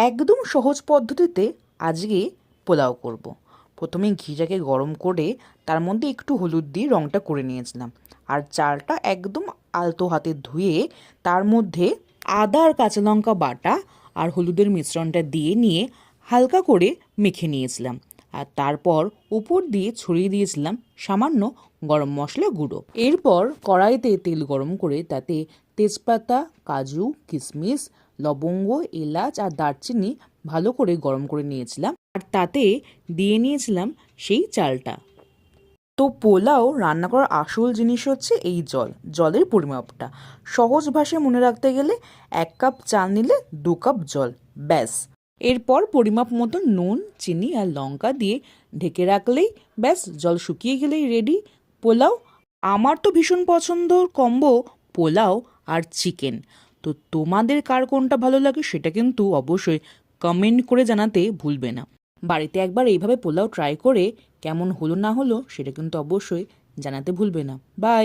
একদম সহজ পদ্ধতিতে আজকে পোলাও করব। প্রথমে ঘিটাকে গরম করে তার মধ্যে একটু হলুদ দিয়ে রঙটা করে নিয়েছিলাম। আর চালটা একদম আলতো হাতে ধুয়ে তার মধ্যে আদা আর কাঁচা লঙ্কা বাটা আর হলুদের মিশ্রণটা দিয়ে নিয়ে হালকা করে মেখে নিয়েছিলাম। আর তারপর উপর দিয়ে ছড়িয়ে দিয়েছিলাম সামান্য গরম মশলা গুঁড়ো। এরপর কড়াইতে তেল গরম করে তাতে তেজপাতা, কাজু, কিশমিশ, লবঙ্গ, এলাচ আর দারচিনি ভালো করে গরম করে নিয়েছিলাম। আর তাতে দিয়ে নিয়েছিলাম সেই চালটা। তো পোলাও রান্না করার আসল জিনিস হচ্ছে এই জলের পরিমাপটা। সহজ ভাষায় মনে রাখতে গেলে 1 কাপ চাল নিলে 2 কাপ জল, ব্যাস। এরপর পরিমাপ মতো নুন, চিনি আর লঙ্কা দিয়ে ঢেকে রাখলেই ব্যাস, জল শুকিয়ে গেলেই রেডি পোলাও। আমার তো ভীষণ পছন্দর কম্বো পোলাও আর চিকেন। তো তোমাদের কার কোনটা ভালো লাগে সেটা কিন্তু অবশ্যই কমেন্ট করে জানাতে ভুলবে না। বাড়িতে একবার এইভাবে পোলাও ট্রাই করে কেমন হলো না হলো সেটা কিন্তু অবশ্যই জানাতে ভুলবে না। বাই।